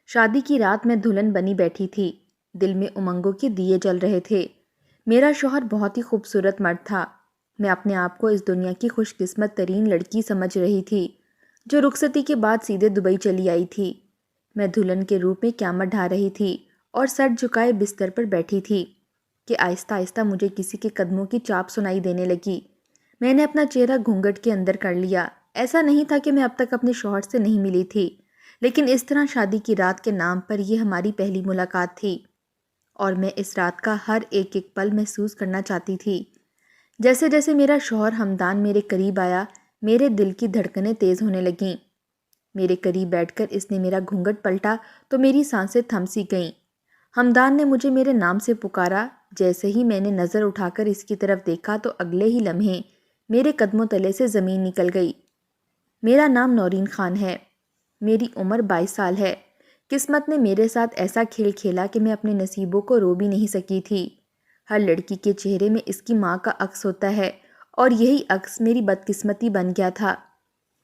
شادی کی رات میں دلہن بنی بیٹھی تھی۔ دل میں امنگوں کے دیے جل رہے تھے۔ میرا شوہر بہت ہی خوبصورت مرد تھا۔ میں اپنے آپ کو اس دنیا کی خوش قسمت ترین لڑکی سمجھ رہی تھی جو رخصتی کے بعد سیدھے دبئی چلی آئی تھی۔ میں دلہن کے روپ میں قیامت ڈھا رہی تھی اور سر جھکائے بستر پر بیٹھی تھی کہ آہستہ آہستہ مجھے کسی کے قدموں کی چاپ سنائی دینے لگی۔ میں نے اپنا چہرہ گھونگھٹ کے اندر کر لیا۔ ایسا نہیں تھا کہ میں اب تک اپنے شوہر سے نہیں ملی تھی، لیکن اس طرح شادی کی رات کے نام پر یہ ہماری پہلی ملاقات تھی، اور میں اس رات کا ہر ایک ایک پل محسوس کرنا چاہتی تھی۔ جیسے جیسے میرا شوہر ہمدان میرے قریب آیا، میرے دل کی دھڑکنیں تیز ہونے لگیں۔ میرے قریب بیٹھ کر اس نے میرا گھونگھٹ پلٹا تو میری سانسیں تھم سی گئیں۔ ہمدان نے مجھے میرے نام سے پکارا۔ جیسے ہی میں نے نظر اٹھا کر اس کی طرف دیکھا تو اگلے ہی لمحے میرے قدموں تلے سے زمین نکل گئی۔ میرا نام نورین خان ہے۔ میری عمر 22 سال ہے۔ قسمت نے میرے ساتھ ایسا کھیل کھیلا کہ میں اپنے نصیبوں کو رو بھی نہیں سکی تھی۔ ہر لڑکی کے چہرے میں اس کی ماں کا عکس ہوتا ہے، اور یہی عکس میری بدقسمتی بن گیا تھا۔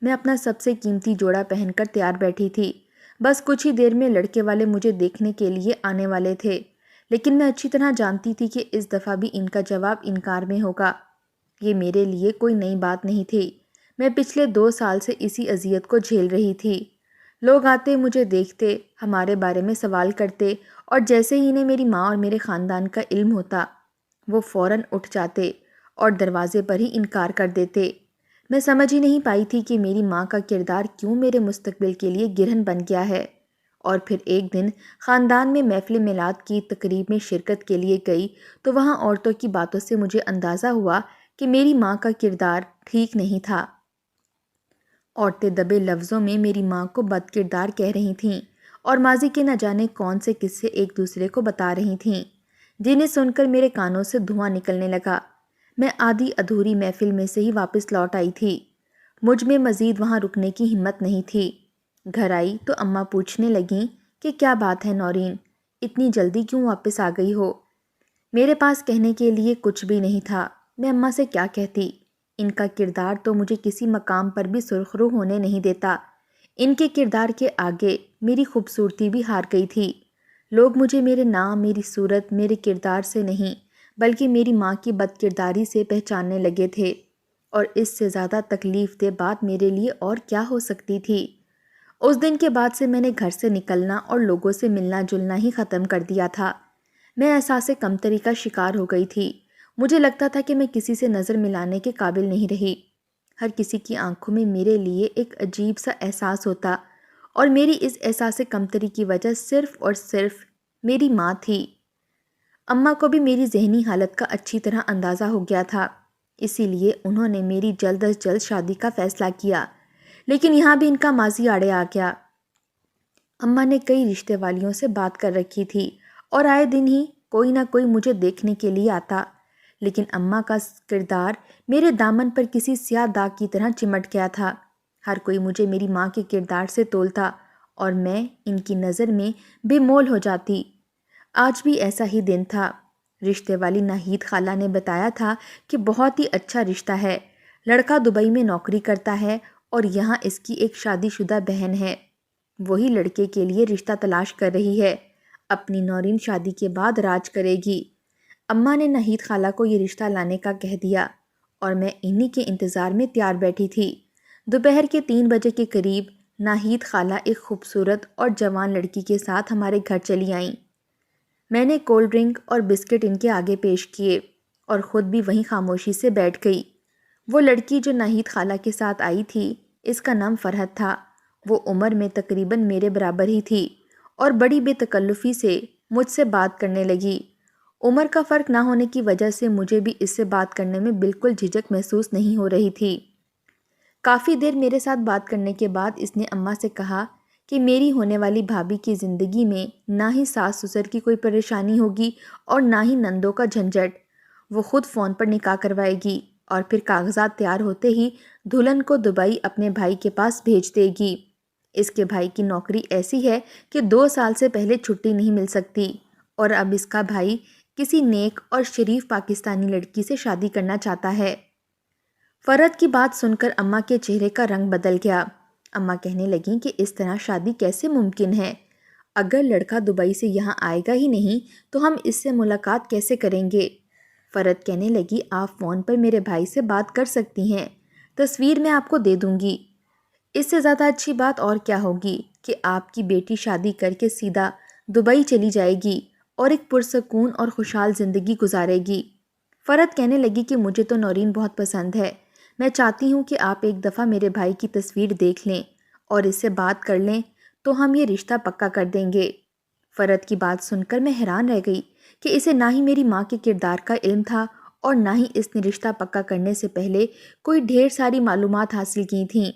میں اپنا سب سے قیمتی جوڑا پہن کر تیار بیٹھی تھی۔ بس کچھ ہی دیر میں لڑکے والے مجھے دیکھنے کے لیے آنے والے تھے، لیکن میں اچھی طرح جانتی تھی کہ اس دفعہ بھی ان کا جواب انکار میں ہوگا۔ یہ میرے لیے کوئی نئی بات نہیں تھی۔ میں پچھلے 2 سال سے اسی اذیت کو جھیل رہی تھی۔ لوگ آتے، مجھے دیکھتے، ہمارے بارے میں سوال کرتے، اور جیسے ہی انہیں میری ماں اور میرے خاندان کا علم ہوتا، وہ فوراً اٹھ جاتے اور دروازے پر ہی انکار کر دیتے۔ میں سمجھ ہی نہیں پائی تھی کہ میری ماں کا کردار کیوں میرے مستقبل کے لیے گرہن بن گیا ہے۔ اور پھر ایک دن خاندان میں محفل میلاد کی تقریب میں شرکت کے لیے گئی تو وہاں عورتوں کی باتوں سے مجھے اندازہ ہوا کہ میری ماں کا کردار ٹھیک نہیں تھا۔ عورتیں دبے لفظوں میں میری ماں کو بد کردار کہہ رہی تھیں اور ماضی کے نہ جانے کون سے قصے ایک دوسرے کو بتا رہی تھیں، جنہیں سن کر میرے کانوں سے دھواں نکلنے لگا۔ میں آدھی ادھوری محفل میں سے ہی واپس لوٹ آئی تھی۔ مجھ میں مزید وہاں رکنے کی ہمت نہیں تھی۔ گھر آئی تو اماں پوچھنے لگیں کہ کیا بات ہے نورین، اتنی جلدی کیوں واپس آ گئی ہو؟ میرے پاس کہنے کے لیے کچھ بھی نہیں تھا۔ میں اماں سے کیا کہتی؟ ان کا کردار تو مجھے کسی مقام پر بھی سرخرو ہونے نہیں دیتا۔ ان کے کردار کے آگے میری خوبصورتی بھی ہار گئی تھی۔ لوگ مجھے میرے نام، میری صورت، میرے کردار سے نہیں بلکہ میری ماں کی بد کرداری سے پہچاننے لگے تھے، اور اس سے زیادہ تکلیف دہ بات میرے لیے اور کیا ہو سکتی تھی؟ اس دن کے بعد سے میں نے گھر سے نکلنا اور لوگوں سے ملنا جلنا ہی ختم کر دیا تھا۔ میں احساس کمتری کا شکار ہو گئی تھی۔ مجھے لگتا تھا کہ میں کسی سے نظر ملانے کے قابل نہیں رہی۔ ہر کسی کی آنکھوں میں میرے لیے ایک عجیب سا احساس ہوتا، اور میری اس احساس کمتری کی وجہ صرف اور صرف میری ماں تھی۔ اماں کو بھی میری ذہنی حالت کا اچھی طرح اندازہ ہو گیا تھا، اسی لیے انہوں نے میری جلد از جلد شادی کا فیصلہ کیا، لیکن یہاں بھی ان کا ماضی آڑے آ گیا۔ اماں نے کئی رشتے والیوں سے بات کر رکھی تھی، اور آئے دن ہی کوئی نہ کوئی مجھے دیکھنے کے لیے آتا، لیکن اماں کا کردار میرے دامن پر کسی سیاہ داغ کی طرح چمٹ گیا تھا۔ ہر کوئی مجھے میری ماں کے کردار سے تولتا، اور میں ان کی نظر میں بے مول ہو جاتی۔ آج بھی ایسا ہی دن تھا۔ رشتے والی ناہید خالہ نے بتایا تھا کہ بہت ہی اچھا رشتہ ہے، لڑکا دبئی میں نوکری کرتا ہے اور یہاں اس کی ایک شادی شدہ بہن ہے۔ وہی لڑکے کے لیے رشتہ تلاش کر رہی ہے۔ اپنی نورین شادی کے بعد راج کرے گی۔ اماں نے ناہید خالہ کو یہ رشتہ لانے کا کہہ دیا، اور میں انہی کے انتظار میں تیار بیٹھی تھی۔ دوپہر کے 3 بجے کے قریب ناہید خالہ ایک خوبصورت اور جوان لڑکی کے ساتھ ہمارے گھر چلی آئیں۔ میں نے کولڈ ڈرنک اور بسکٹ ان کے آگے پیش کیے اور خود بھی وہیں خاموشی سے بیٹھ گئی۔ وہ لڑکی جو ناہید خالہ کے ساتھ آئی تھی، اس کا نام فرحت تھا۔ وہ عمر میں تقریباً میرے برابر ہی تھی اور بڑی بے تکلفی سے مجھ سے بات کرنے لگی۔ عمر کا فرق نہ ہونے کی وجہ سے مجھے بھی اس سے بات کرنے میں بالکل جھجک محسوس نہیں ہو رہی تھی۔ کافی دیر میرے ساتھ بات کرنے کے بعد اس نے اماں سے کہا کہ میری ہونے والی بھابھی کی زندگی میں نہ ہی ساس سسر کی کوئی پریشانی ہوگی اور نہ ہی نندوں کا جھنجھٹ۔ وہ خود فون پر نکاح کروائے گی اور پھر کاغذات تیار ہوتے ہی دلہن کو دبئی اپنے بھائی کے پاس بھیج دے گی۔ اس کے بھائی کی نوکری ایسی ہے کہ 2 سال سے پہلے چھٹی نہیں مل سکتی، اور اب اس کا بھائی کسی نیک اور شریف پاکستانی لڑکی سے شادی کرنا چاہتا ہے۔ فرحت کی بات سن کر اماں کے چہرے کا رنگ بدل گیا۔ اماں کہنے لگیں کہ اس طرح شادی کیسے ممکن ہے؟ اگر لڑکا دبئی سے یہاں آئے گا ہی نہیں تو ہم اس سے ملاقات کیسے کریں گے؟ فرحت کہنے لگی، آپ فون پر میرے بھائی سے بات کر سکتی ہیں، تصویر میں آپ کو دے دوں گی۔ اس سے زیادہ اچھی بات اور کیا ہوگی کہ آپ کی بیٹی شادی کر کے سیدھا دبئی چلی جائے گی اور ایک پرسکون اور خوشحال زندگی گزارے گی۔ فرحت کہنے لگی کہ مجھے تو نورین بہت پسند ہے، میں چاہتی ہوں کہ آپ ایک دفعہ میرے بھائی کی تصویر دیکھ لیں اور اس سے بات کر لیں تو ہم یہ رشتہ پکا کر دیں گے۔ فرحت کی بات سن کر میں حیران رہ گئی کہ اسے نہ ہی میری ماں کے کردار کا علم تھا اور نہ ہی اس نے رشتہ پکا کرنے سے پہلے کوئی ڈھیر ساری معلومات حاصل کی تھیں۔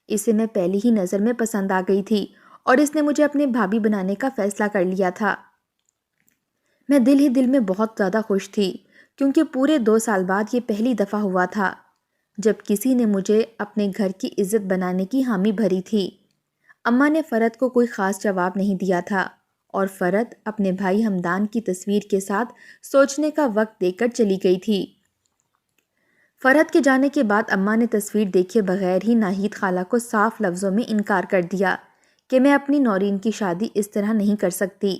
اسے میں پہلی ہی نظر میں پسند آ گئی تھی اور اس نے مجھے اپنے بھابھی بنانے کا فیصلہ کر لیا تھا۔ میں دل ہی دل میں بہت زیادہ خوش تھی کیونکہ پورے 2 سال بعد یہ پہلی دفعہ ہوا تھا جب کسی نے مجھے اپنے گھر کی عزت بنانے کی حامی بھری تھی۔ اماں نے فرحت کو کوئی خاص جواب نہیں دیا تھا اور فرحت اپنے بھائی ہمدان کی تصویر کے ساتھ سوچنے کا وقت دے کر چلی گئی تھی۔ فرحت کے جانے کے بعد اماں نے تصویر دیکھے بغیر ہی ناہید خالہ کو صاف لفظوں میں انکار کر دیا کہ میں اپنی نورین کی شادی اس طرح نہیں کر سکتی۔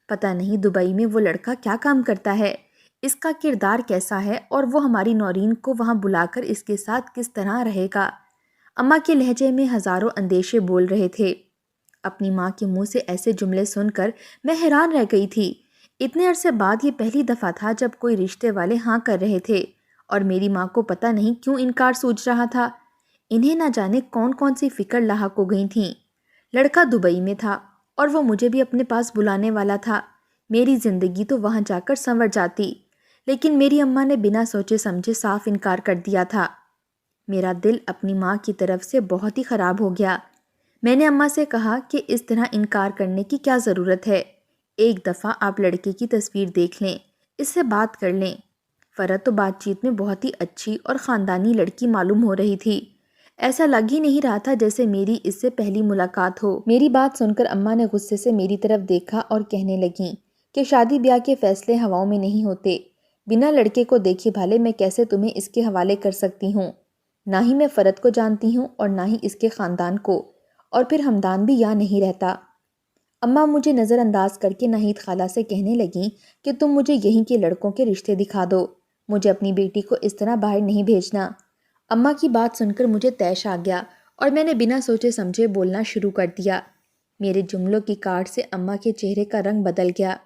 پتہ نہیں دبئی میں وہ لڑکا کیا کام کرتا ہے، اس کا کردار کیسا ہے اور وہ ہماری نورین کو وہاں بلا کر اس کے ساتھ کس طرح رہے گا۔ اماں کے لہجے میں ہزاروں اندیشے بول رہے تھے۔ اپنی ماں کے منہ سے ایسے جملے سن کر میں حیران رہ گئی تھی۔ اتنے عرصے بعد یہ پہلی دفعہ تھا جب کوئی رشتے والے ہاں کر رہے تھے اور میری ماں کو پتہ نہیں کیوں انکار سوچ رہا تھا۔ انہیں نہ جانے کون کون سی فکر لاحق ہو گئی تھیں۔ لڑکا دبئی میں تھا اور وہ مجھے بھی اپنے پاس بلانے والا تھا۔ میری زندگی تو وہاں جا کر سنور جاتی، لیکن میری اماں نے بنا سوچے سمجھے صاف انکار کر دیا تھا۔ میرا دل اپنی ماں کی طرف سے بہت ہی خراب ہو گیا۔ میں نے اماں سے کہا کہ اس طرح انکار کرنے کی کیا ضرورت ہے، ایک دفعہ آپ لڑکے کی تصویر دیکھ لیں، اس سے بات کر لیں۔ فرحت تو بات چیت میں بہت ہی اچھی اور خاندانی لڑکی معلوم ہو رہی تھی، ایسا لگ ہی نہیں رہا تھا جیسے میری اس سے پہلی ملاقات ہو۔ میری بات سن کر اماں نے غصے سے میری طرف دیکھا اور کہنے لگیں کہ شادی بیاہ کے فیصلے ہواؤں میں نہیں ہوتے، بنا لڑکے کو دیکھے بھالے میں کیسے تمہیں اس کے حوالے کر سکتی ہوں؟ نہ ہی میں فرحت کو جانتی ہوں اور نہ ہی اس کے خاندان کو، اور پھر ہمدان بھی یہاں نہیں رہتا۔ اماں مجھے نظر انداز کر کے ناہید خالہ سے کہنے لگیں کہ تم مجھے یہیں کے لڑکوں کے رشتے دکھا دو، مجھے اپنی بیٹی کو اس طرح باہر نہیں بھیجنا۔ اماں کی بات سن کر مجھے طیش آ گیا اور میں نے بنا سوچے سمجھے بولنا شروع کر دیا۔ میرے جملوں کی کاٹ سے اماں کے چہرے کا رنگ بدل گیا۔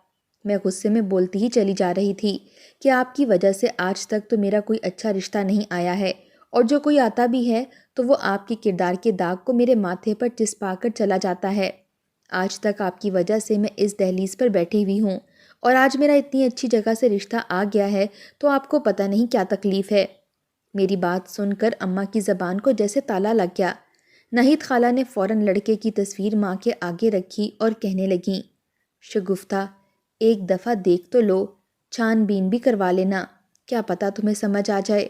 میں غصے میں بولتی ہی چلی جا رہی تھی کہ آپ کی وجہ سے آج تک تو میرا کوئی اچھا رشتہ نہیں آیا ہے، اور جو کوئی آتا بھی ہے تو وہ آپ کے کردار کے داغ کو میرے ماتھے پر چسپا کر چلا جاتا ہے۔ آج تک آپ کی وجہ سے میں اس دہلیز پر بیٹھی ہوئی ہوں، اور آج میرا اتنی اچھی جگہ سے رشتہ آ گیا ہے تو آپ کو پتہ نہیں کیا تکلیف ہے۔ میری بات سن کر اماں کی زبان کو جیسے تالا لگ گیا۔ ناہید خالہ نے فوراً لڑکے کی تصویر ماں کے آگے رکھی اور کہنے لگیں، شگفتہ، ایک دفعہ دیکھ تو لو، چھان بین بھی کروا لینا، کیا پتہ تمہیں سمجھ آ جائے۔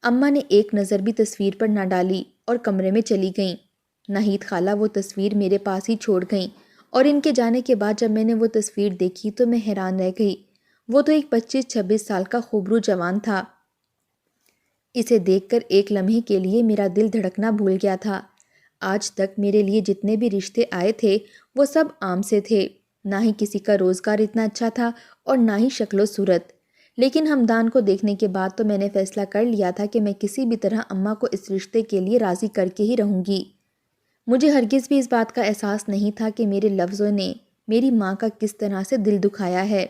اماں نے ایک نظر بھی تصویر پر نہ ڈالی اور کمرے میں چلی گئیں۔ ناہید خالہ وہ تصویر میرے پاس ہی چھوڑ گئیں، اور ان کے جانے کے بعد جب میں نے وہ تصویر دیکھی تو میں حیران رہ گئی۔ وہ تو ایک 25-26 سال کا خوبرو جوان تھا۔ اسے دیکھ کر ایک لمحے کے لیے میرا دل دھڑکنا بھول گیا تھا۔ آج تک میرے لیے جتنے بھی رشتے آئے تھے وہ سب عام سے تھے، نہ ہی کسی کا روزگار اتنا اچھا تھا اور نہ ہی شکل و صورت۔ لیکن ہمدان کو دیکھنے کے بعد تو میں نے فیصلہ کر لیا تھا کہ میں کسی بھی طرح اماں کو اس رشتے کے لیے راضی کر کے ہی رہوں گی۔ مجھے ہرگز بھی اس بات کا احساس نہیں تھا کہ میرے لفظوں نے میری ماں کا کس طرح سے دل دکھایا ہے۔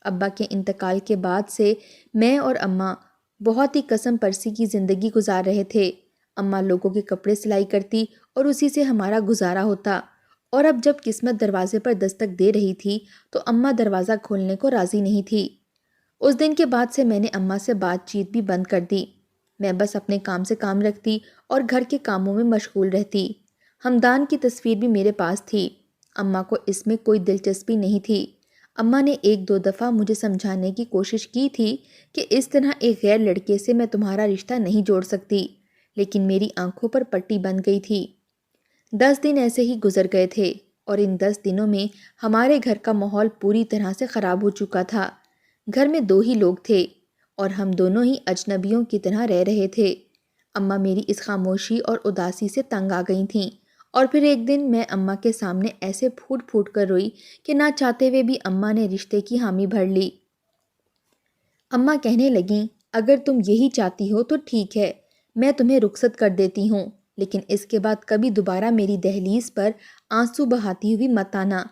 ابا کے انتقال کے بعد سے میں اور اماں بہت ہی قسم پرسی کی زندگی گزار رہے تھے۔ اماں لوگوں کے کپڑے سلائی کرتی اور اسی سے ہمارا گزارا ہوتا، اور اب جب قسمت دروازے پر دستک دے رہی تھی تو اماں دروازہ کھولنے کو راضی نہیں تھی۔ اس دن کے بعد سے میں نے اماں سے بات چیت بھی بند کر دی۔ میں بس اپنے کام سے کام رکھتی اور گھر کے کاموں میں مشغول رہتی۔ ہمدان کی تصویر بھی میرے پاس تھی، اماں کو اس میں کوئی دلچسپی نہیں تھی۔ اماں نے 1-2 دفعہ مجھے سمجھانے کی کوشش کی تھی کہ اس طرح ایک غیر لڑکے سے میں تمہارا رشتہ نہیں جوڑ سکتی، لیکن میری آنکھوں پر پٹی بند گئی تھی۔ 10 دن ایسے ہی گزر گئے تھے، اور ان 10 دنوں میں ہمارے گھر کا ماحول پوری طرح سے خراب ہو چکا تھا۔ گھر میں 2 ہی لوگ تھے اور ہم دونوں ہی اجنبیوں کی طرح رہ رہے تھے۔ اماں میری اس خاموشی اور اداسی سے تنگ آ گئی تھیں اور پھر ایک دن میں اماں کے سامنے ایسے پھوٹ پھوٹ کر روئی کہ نہ چاہتے ہوئے بھی اماں نے رشتے کی حامی بھر لی۔ اماں کہنے لگیں، اگر تم یہی چاہتی ہو تو ٹھیک ہے، میں تمہیں رخصت کر دیتی ہوں، لیکن اس کے بعد کبھی دوبارہ میری دہلیز پر آنسو بہاتی ہوئی مت آنا۔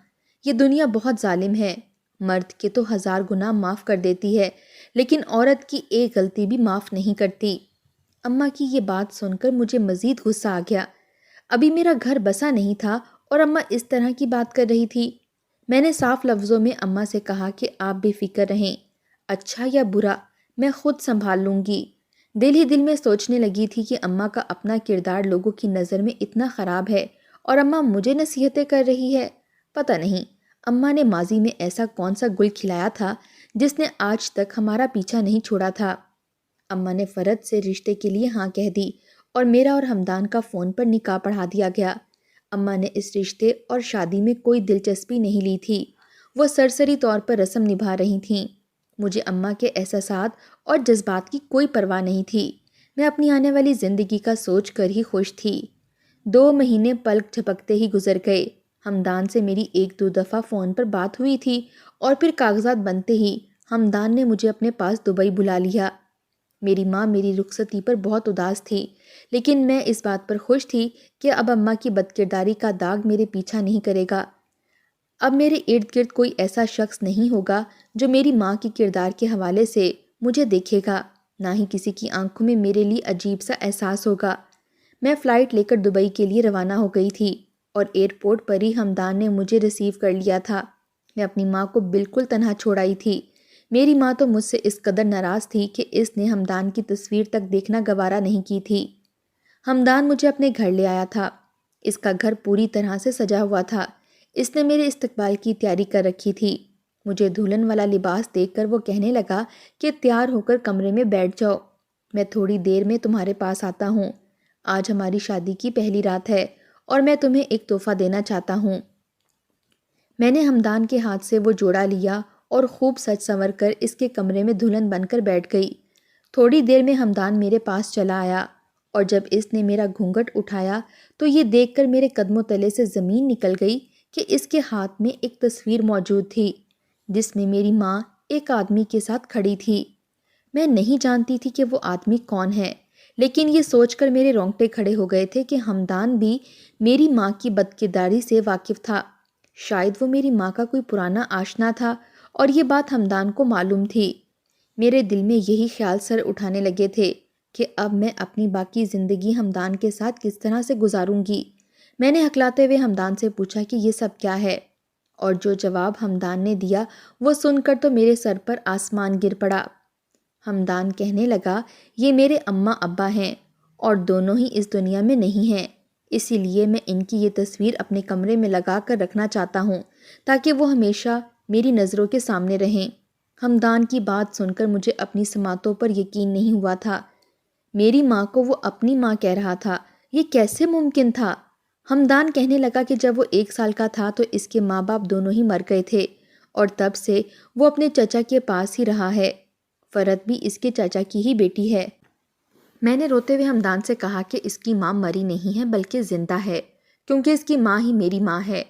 یہ دنیا بہت ظالم ہے، مرد کے تو 1000 گناہ معاف کر دیتی ہے، لیکن عورت کی ایک غلطی بھی معاف نہیں کرتی۔ اماں کی یہ بات سن کر مجھے مزید غصہ آ گیا۔ ابھی میرا گھر بسا نہیں تھا اور اماں اس طرح کی بات کر رہی تھی۔ میں نے صاف لفظوں میں اماں سے کہا کہ آپ بے فکر رہیں، اچھا یا برا میں خود سنبھال لوں گی۔ دل ہی دل میں سوچنے لگی تھی کہ اماں کا اپنا کردار لوگوں کی نظر میں اتنا خراب ہے اور اماں مجھے نصیحتیں کر رہی ہے۔ پتہ نہیں اماں نے ماضی میں ایسا کون سا گل کھلایا تھا جس نے آج تک ہمارا پیچھا نہیں چھوڑا تھا۔ اماں نے فرد سے رشتے کے لیے ہاں کہہ دی اور میرا اور ہمدان کا فون پر نکاح پڑھا دیا گیا۔ اماں نے اس رشتے اور شادی میں کوئی دلچسپی نہیں لی تھی، وہ سرسری طور پر رسم نبھا رہی تھیں۔ مجھے اماں کے احساسات اور جذبات کی کوئی پرواہ نہیں تھی، میں اپنی آنے والی زندگی کا سوچ کر ہی خوش تھی۔ 2 مہینے پلک جھپکتے ہی گزر گئے۔ ہمدان سے میری 1-2 دفعہ فون پر بات ہوئی تھی اور پھر کاغذات بنتے ہی ہمدان نے مجھے اپنے پاس دبئی بلا لیا۔ میری ماں میری رخصتی پر بہت اداس تھی، لیکن میں اس بات پر خوش تھی کہ اب اماں کی بدکرداری کا داغ میرے پیچھا نہیں کرے گا۔ اب میرے ارد گرد کوئی ایسا شخص نہیں ہوگا جو میری ماں کے کردار کے حوالے سے مجھے دیکھے گا، نہ ہی کسی کی آنکھوں میں میرے لیے عجیب سا احساس ہوگا۔ میں فلائٹ لے کر دبئی کے لیے روانہ ہو گئی تھی اور ایئرپورٹ پر ہی ہمدان نے مجھے ریسیو کر لیا تھا۔ میں اپنی ماں کو بالکل تنہا چھوڑ آئی تھی۔ میری ماں تو مجھ سے اس قدر ناراض تھی کہ اس نے ہمدان کی تصویر تک دیکھنا گوارا نہیں کی تھی۔ ہمدان مجھے اپنے گھر لے آیا تھا۔ اس کا گھر پوری طرح سے سجا ہوا تھا، اس نے میرے استقبال کی تیاری کر رکھی تھی۔ مجھے دلہن والا لباس دیکھ کر وہ کہنے لگا کہ تیار ہو کر کمرے میں بیٹھ جاؤ، میں تھوڑی دیر میں تمہارے پاس آتا ہوں۔ آج ہماری شادی کی پہلی رات ہے اور میں تمہیں ایک تحفہ دینا چاہتا ہوں۔ میں نے ہمدان کے ہاتھ سے وہ جوڑا لیا اور خوب سج سنور کر اس کے کمرے میں دلہن بن کر بیٹھ گئی۔ تھوڑی دیر میں ہمدان میرے پاس چلا آیا اور جب اس نے میرا گھونگھٹ اٹھایا تو یہ دیکھ کر میرے قدموں تلے سے زمین نکل گئی کہ اس کے ہاتھ میں ایک تصویر موجود تھی جس میں میری ماں ایک آدمی کے ساتھ کھڑی تھی۔ میں نہیں جانتی تھی کہ وہ آدمی کون ہے، لیکن یہ سوچ کر میرے رونگٹے کھڑے ہو گئے تھے کہ ہمدان بھی میری ماں کی بدکرداری سے واقف تھا۔ شاید وہ میری ماں کا کوئی پرانا آشنا تھا اور یہ بات ہمدان کو معلوم تھی۔ میرے دل میں یہی خیال سر اٹھانے لگے تھے کہ اب میں اپنی باقی زندگی ہمدان کے ساتھ کس طرح سے گزاروں گی۔ میں نے ہکلاتے ہوئے ہمدان سے پوچھا کہ یہ سب کیا ہے، اور جو جواب ہمدان نے دیا وہ سن کر تو میرے سر پر آسمان گر پڑا۔ ہمدان کہنے لگا، یہ میرے اماں ابا ہیں اور دونوں ہی اس دنیا میں نہیں ہیں، اسی لیے میں ان کی یہ تصویر اپنے کمرے میں لگا کر رکھنا چاہتا ہوں تاکہ وہ ہمیشہ میری نظروں کے سامنے رہیں۔ ہمدان کی بات سن کر مجھے اپنی سماعتوں پر یقین نہیں ہوا تھا۔ میری ماں کو وہ اپنی ماں کہہ رہا تھا، یہ کیسے ممکن تھا؟ ہمدان کہنے لگا کہ جب وہ 1 سال کا تھا تو اس کے ماں باپ دونوں ہی مر گئے تھے اور تب سے وہ اپنے چچا کے پاس ہی رہا ہے۔ فرد بھی اس کے چچا کی ہی بیٹی ہے۔ میں نے روتے ہوئے ہمدان سے کہا کہ اس کی ماں مری نہیں ہے بلکہ زندہ ہے، کیونکہ اس کی ماں ہی میری ماں ہے۔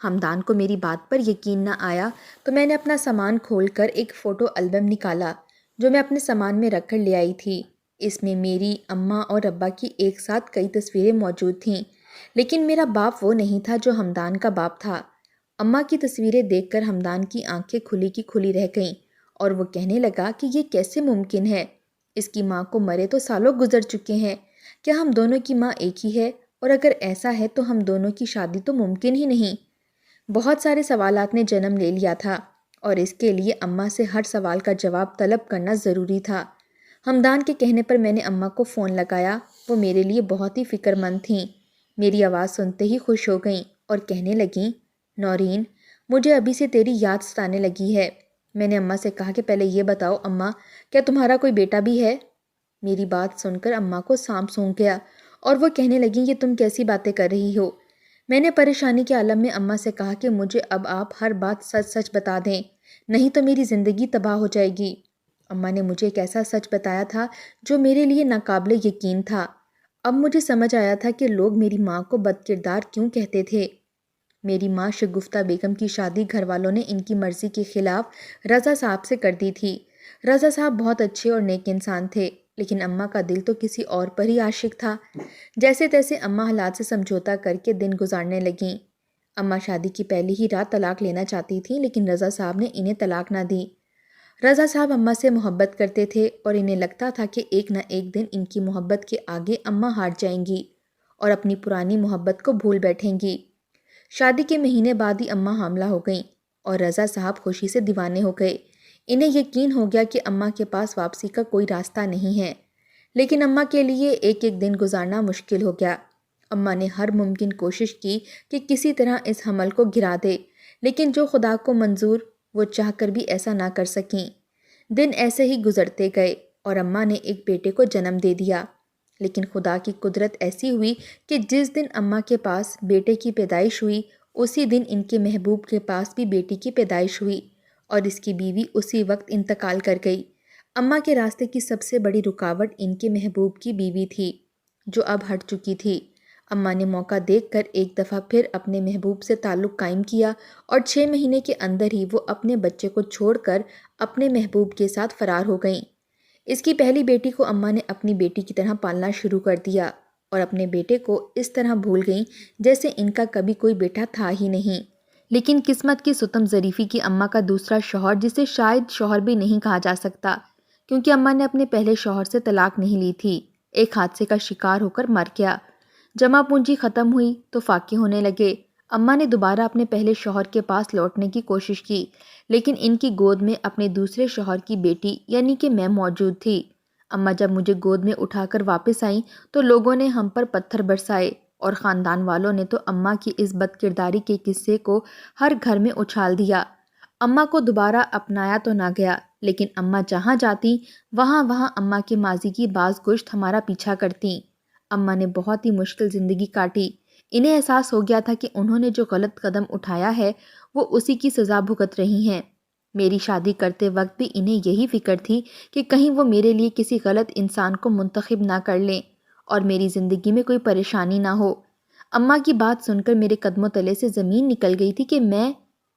ہمدان کو میری بات پر یقین نہ آیا تو میں نے اپنا سامان کھول کر ایک فوٹو البم نکالا جو میں اپنے سامان میں رکھ کر لے آئی تھی۔ اس میں میری اماں اور ابا کی ایک ساتھ کئی تصویریں موجود تھیں، لیکن میرا باپ وہ نہیں تھا جو ہمدان کا باپ تھا۔ اماں کی تصویریں دیکھ کر ہمدان کی آنکھیں کھلی کی کھلی رہ گئیں اور وہ کہنے لگا کہ یہ کیسے ممکن ہے؟ اس کی ماں کو مرے تو سالوں گزر چکے ہیں، کیا ہم دونوں کی ماں ایک ہی ہے؟ اور اگر ایسا ہے تو ہم دونوں کی شادی تو ممکن ہی نہیں۔ بہت سارے سوالات نے جنم لے لیا تھا اور اس کے لیے اماں سے ہر سوال کا جواب طلب کرنا ضروری تھا۔ ہمدان کے کہنے پر میں نے اماں کو فون لگایا، وہ میرے لیے بہت ہی فکر مند تھیں۔ میری آواز سنتے ہی خوش ہو گئیں اور کہنے لگیں، نورین، مجھے ابھی سے تیری یاد ستانے لگی ہے۔ میں نے اماں سے کہا کہ پہلے یہ بتاؤ اماں، کیا تمہارا کوئی بیٹا بھی ہے؟ میری بات سن کر اماں کو سانپ سونکھ گیا اور وہ کہنے لگیں، یہ تم کیسی باتیں کر رہی ہو؟ میں نے پریشانی کے عالم میں اماں سے کہا کہ مجھے اب آپ ہر بات سچ سچ بتا دیں، نہیں تو میری زندگی تباہ ہو جائے گی۔ اماں نے مجھے ایک ایسا سچ بتایا تھا جو میرے لیے ناقابل یقین تھا۔ اب مجھے سمجھ آیا تھا کہ لوگ میری ماں کو بد کردار کیوں کہتے تھے۔ میری ماں شگفتہ بیگم کی شادی گھر والوں نے ان کی مرضی کے خلاف رضا صاحب سے کر دی تھی۔ رضا صاحب بہت اچھے اور نیک انسان تھے، لیکن اماں کا دل تو کسی اور پر ہی عاشق تھا۔ جیسے تیسے اماں حالات سے سمجھوتا کر کے دن گزارنے لگیں۔ اماں شادی کی پہلی ہی رات طلاق لینا چاہتی تھیں، لیکن رضا صاحب نے انہیں طلاق نہ دی۔ رضا صاحب اماں سے محبت کرتے تھے اور انہیں لگتا تھا کہ ایک نہ ایک دن ان کی محبت کے آگے اماں ہار جائیں گی اور اپنی پرانی محبت کو بھول بیٹھیں گی۔ شادی کے مہینے بعد ہی اماں حاملہ ہو گئیں اور رضا صاحب خوشی سے دیوانے ہو گئے۔ انہیں یقین ہو گیا کہ اماں کے پاس واپسی کا کوئی راستہ نہیں ہے، لیکن اماں کے لیے ایک ایک دن گزارنا مشکل ہو گیا۔ اماں نے ہر ممکن کوشش کی کہ کسی طرح اس حمل کو گرا دے، لیکن جو خدا کو منظور وہ چاہ کر بھی ایسا نہ کر سکیں۔ دن ایسے ہی گزرتے گئے اور اماں نے ایک بیٹے کو جنم دے دیا، لیکن خدا کی قدرت ایسی ہوئی کہ جس دن اماں کے پاس بیٹے کی پیدائش ہوئی، اسی دن ان کے محبوب کے پاس بھی بیٹی کی پیدائش ہوئی اور اس کی بیوی اسی وقت انتقال کر گئی۔ اماں کے راستے کی سب سے بڑی رکاوٹ ان کے محبوب کی بیوی تھی، جو اب ہٹ چکی تھی۔ اماں نے موقع دیکھ کر ایک دفعہ پھر اپنے محبوب سے تعلق قائم کیا اور 6 مہینے کے اندر ہی وہ اپنے بچے کو چھوڑ کر اپنے محبوب کے ساتھ فرار ہو گئیں۔ اس کی پہلی بیٹی کو اماں نے اپنی بیٹی کی طرح پالنا شروع کر دیا اور اپنے بیٹے کو اس طرح بھول گئیں جیسے ان کا کبھی کوئی بیٹا تھا ہی نہیں۔ لیکن قسمت کی ستم ظریفی کی اماں کا دوسرا شوہر، جسے شاید شوہر بھی نہیں کہا جا سکتا کیونکہ اماں نے اپنے پہلے شوہر سے طلاق نہیں لی تھی، ایک حادثے کا شکار ہو کر مر گیا۔ جمع پونجی ختم ہوئی تو فاقے ہونے لگے۔ اماں نے دوبارہ اپنے پہلے شوہر کے پاس لوٹنے کی کوشش کی، لیکن ان کی گود میں اپنے دوسرے شوہر کی بیٹی یعنی کہ میں موجود تھی۔ اماں جب مجھے گود میں اٹھا کر واپس آئیں تو لوگوں نے ہم پر پتھر برسائے اور خاندان والوں نے تو اماں کی اس بد کرداری کے قصے کو ہر گھر میں اچھال دیا۔ اماں کو دوبارہ اپنایا تو نہ گیا، لیکن اماں جہاں جاتی وہاں اماں کے ماضی کی باز گشت ہمارا پیچھا کرتی۔ اماں نے بہت ہی مشکل زندگی کاٹی۔ انہیں احساس ہو گیا تھا کہ انہوں نے جو غلط قدم اٹھایا ہے وہ اسی کی سزا بھگت رہی ہیں۔ میری شادی کرتے وقت بھی انہیں یہی فکر تھی کہ کہیں وہ میرے لیے کسی غلط انسان کو منتخب نہ کر لیں اور میری زندگی میں کوئی پریشانی نہ ہو۔ اماں کی بات سن کر میرے قدموں تلے سے زمین نکل گئی تھی کہ میں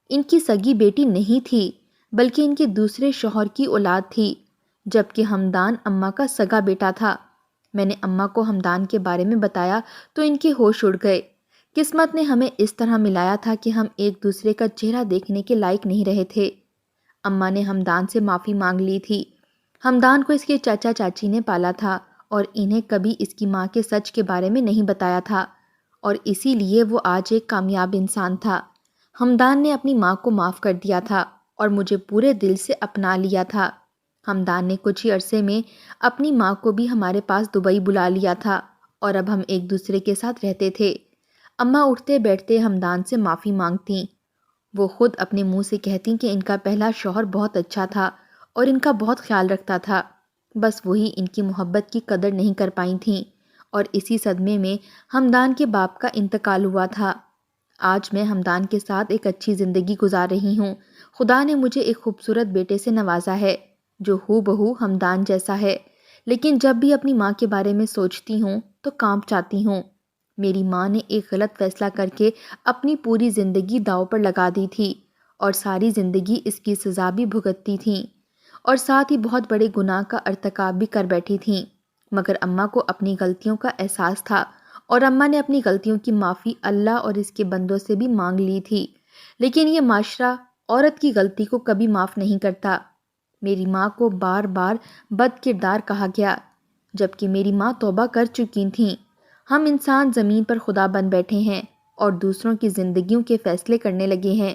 ان کی سگی بیٹی نہیں تھی، بلکہ ان کے دوسرے شوہر کی اولاد تھی، جبکہ ہمدان اماں کا سگا بیٹا تھا۔ میں نے اماں کو ہمدان کے بارے میں بتایا تو ان کے ہوش اڑ گئے۔ قسمت نے ہمیں اس طرح ملایا تھا کہ ہم ایک دوسرے کا چہرہ دیکھنے کے لائق نہیں رہے تھے۔ اماں نے ہمدان سے معافی مانگ لی تھی۔ ہمدان کو اس کے چاچا چاچی نے پالا تھا اور انہیں کبھی اس کی ماں کے سچ کے بارے میں نہیں بتایا تھا، اور اسی لیے وہ آج ایک کامیاب انسان تھا۔ ہمدان نے اپنی ماں کو معاف کر دیا تھا اور مجھے پورے دل سے اپنا لیا تھا۔ ہمدان نے کچھ ہی عرصے میں اپنی ماں کو بھی ہمارے پاس دبئی بلا لیا تھا اور اب ہم ایک دوسرے کے ساتھ رہتے تھے۔ اماں اٹھتے بیٹھتے ہمدان سے معافی مانگتیں۔ وہ خود اپنے منہ سے کہتیں کہ ان کا پہلا شوہر بہت اچھا تھا اور ان کا بہت خیال رکھتا تھا، بس وہی ان کی محبت کی قدر نہیں کر پائی تھیں، اور اسی صدمے میں ہمدان کے باپ کا انتقال ہوا تھا۔ آج میں ہمدان کے ساتھ ایک اچھی زندگی گزار رہی ہوں۔ خدا نے مجھے ایک خوبصورت بیٹے سے نوازا ہے جو ہو بہو ہمدان جیسا ہے، لیکن جب بھی اپنی ماں کے بارے میں سوچتی ہوں تو کانپ جاتی ہوں۔ میری ماں نے ایک غلط فیصلہ کر کے اپنی پوری زندگی داؤ پر لگا دی تھی اور ساری زندگی اس کی سزا بھی بھگتتی تھیں، اور ساتھ ہی بہت بڑے گناہ کا ارتکاب بھی کر بیٹھی تھیں۔ مگر اماں کو اپنی غلطیوں کا احساس تھا اور اماں نے اپنی غلطیوں کی معافی اللہ اور اس کے بندوں سے بھی مانگ لی تھی، لیکن یہ معاشرہ عورت کی غلطی کو کبھی معاف نہیں کرتا۔ میری ماں کو بار بار بد کردار کہا گیا، جبکہ میری ماں توبہ کر چکی تھیں۔ ہم انسان زمین پر خدا بن بیٹھے ہیں اور دوسروں کی زندگیوں کے فیصلے کرنے لگے ہیں۔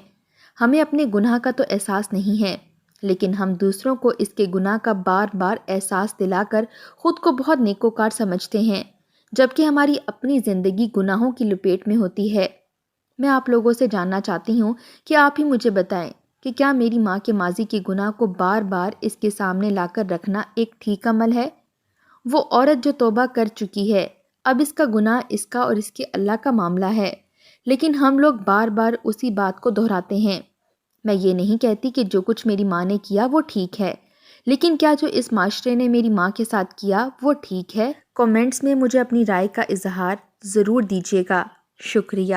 ہمیں اپنے گناہ کا تو احساس نہیں ہے، لیکن ہم دوسروں کو اس کے گناہ کا بار بار احساس دلا کر خود کو بہت نیکوکار سمجھتے ہیں، جبکہ ہماری اپنی زندگی گناہوں کی لپیٹ میں ہوتی ہے۔ میں آپ لوگوں سے جاننا چاہتی ہوں کہ آپ ہی مجھے بتائیں کہ کیا میری ماں کے ماضی کے گناہ کو بار بار اس کے سامنے لا کر رکھنا ایک ٹھیک عمل ہے؟ وہ عورت جو توبہ کر چکی ہے، اب اس کا گناہ اس کا اور اس کے اللہ کا معاملہ ہے، لیکن ہم لوگ بار بار اسی بات کو دہراتے ہیں۔ میں یہ نہیں کہتی کہ جو کچھ میری ماں نے کیا وہ ٹھیک ہے، لیکن کیا جو اس معاشرے نے میری ماں کے ساتھ کیا وہ ٹھیک ہے؟ کامنٹس میں مجھے اپنی رائے کا اظہار ضرور دیجیے گا۔ شکریہ۔